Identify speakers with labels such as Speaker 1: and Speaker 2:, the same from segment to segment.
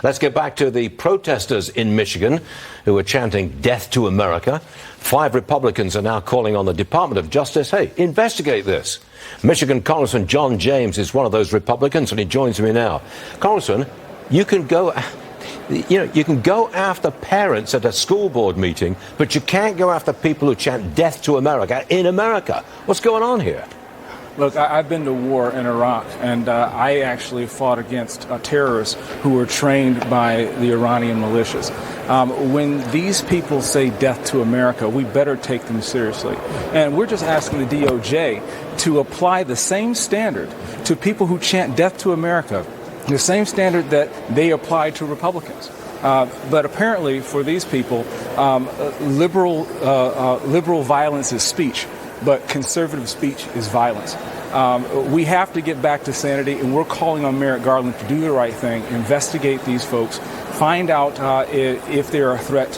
Speaker 1: Let's get back to the protesters in Michigan who are chanting death to America. 5 Republicans are now calling on the Department of Justice, hey, investigate this. Michigan Congressman John James is one of those Republicans, and he joins me now. Congressman, you can go after parents at a school board meeting, but you can't go after people who chant death to America in America. What's going on here?
Speaker 2: Look, I've been to war in Iraq, and I actually fought against terrorists who were trained by the Iranian militias. When these people say death to America, we better take them seriously. And we're just asking the DOJ to apply the same standard to people who chant death to America, the same standard that they apply to Republicans. But apparently for these people, liberal violence is speech, but conservative speech is violence. We have to get back to sanity, and we're calling on Merrick Garland to do the right thing, investigate these folks, find out if they're a threat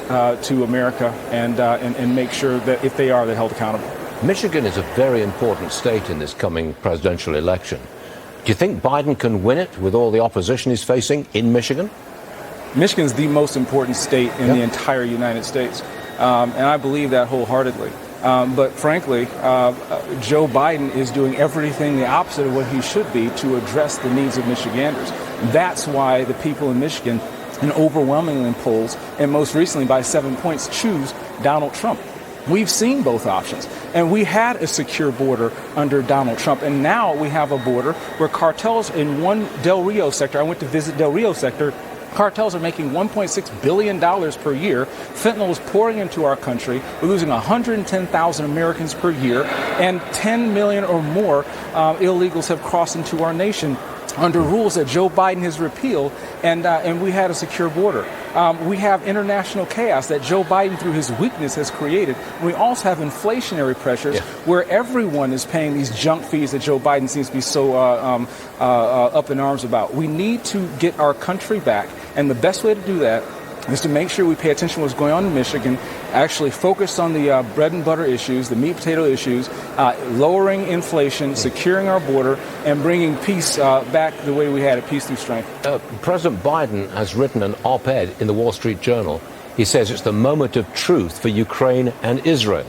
Speaker 2: to America, and make sure that if they are, they're held accountable.
Speaker 1: Michigan is a very important state in this coming presidential election. Do you think Biden can win it with all the opposition he's facing in Michigan?
Speaker 2: Michigan is the most important state in the entire United States, and I believe that wholeheartedly. But frankly, Joe Biden is doing everything the opposite of what he should be to address the needs of Michiganders. That's why the people in Michigan, in overwhelmingly polls, and most recently by 7 points, choose Donald Trump. We've seen both options, and we had a secure border under Donald Trump, and now we have a border where cartels in one Del Rio sector, I went to visit Del Rio sector, cartels are making $1.6 billion per year. Fentanyl is pouring into our country. We're losing 110,000 Americans per year, and 10 million or more illegals have crossed into our nation under rules that Joe Biden has repealed, and we had a secure border. We have international chaos that Joe Biden, through his weakness, has created. We also have inflationary pressures where everyone is paying these junk fees that Joe Biden seems to be so up in arms about. We need to get our country back, and the best way to do that is to make sure we pay attention to what's going on in Michigan, actually focus on the bread and butter issues, the meat potato issues, lowering inflation, securing our border, and bringing peace back the way we had it, peace through strength.
Speaker 1: President Biden has written an op-ed in the Wall Street Journal. He says it's the moment of truth for Ukraine and Israel.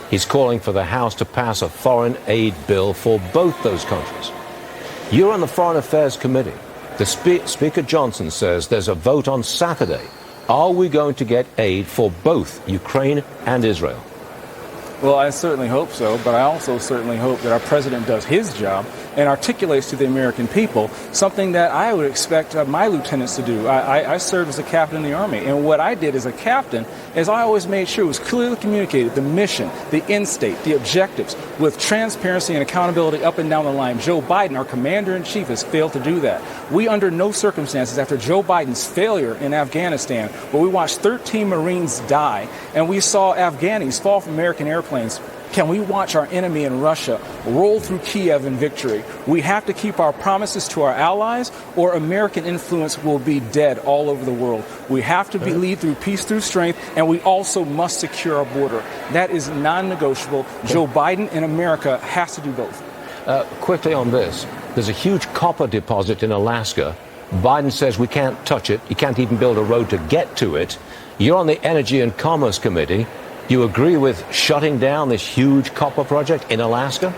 Speaker 1: He's calling for the House to pass a foreign aid bill for both those countries. You're on the Foreign Affairs Committee. The Speaker Johnson says there's a vote on Saturday. Are we going to get aid for both Ukraine and Israel?
Speaker 2: Well, I certainly hope so, but I also certainly hope that our president does his job and articulates to the American people something that I would expect my lieutenants to do. I served as a captain in the Army, and what I did as a captain is I always made sure it was clearly communicated, the mission, the end state, the objectives, with transparency and accountability up and down the line. Joe Biden, our commander-in-chief, has failed to do that. We, under no circumstances, after Joe Biden's failure in Afghanistan, where we watched 13 Marines die, and we saw Afghanis fall from American airplanes, can we watch our enemy in Russia roll through Kiev in victory? We have to keep our promises to our allies, or American influence will be dead all over the world. We have to lead through peace through strength, and we also must secure our border. That is non-negotiable. Joe Biden and America has to do both.
Speaker 1: Quickly on this, there's a huge copper deposit in Alaska. Biden says we can't touch it. You can't even build a road to get to it. You're on the Energy and Commerce Committee. Do you agree with shutting down this huge copper project in Alaska?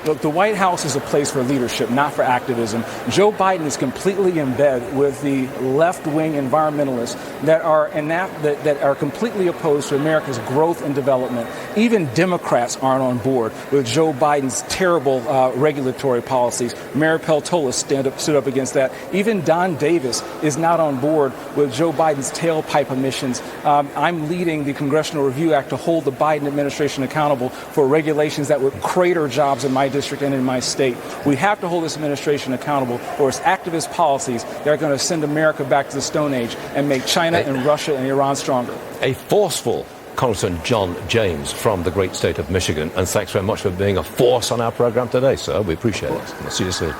Speaker 2: Look, the White House is a place for leadership, not for activism. Joe Biden is completely in bed with the left-wing environmentalists that are completely opposed to America's growth and development. Even Democrats aren't on board with Joe Biden's terrible regulatory policies. Mayor Peltola stood up against that. Even Don Davis is not on board with Joe Biden's tailpipe emissions. I'm leading the Congressional Review Act to hold the Biden administration accountable for regulations that would crater jobs in my district and in my state. We have to hold this administration accountable for its activist policies that are going to send America back to the Stone Age and make China and Russia and Iran stronger.
Speaker 1: A forceful Congressman John James from the great state of Michigan. And thanks very much for being a force on our program today, sir. We appreciate it. We'll see you soon.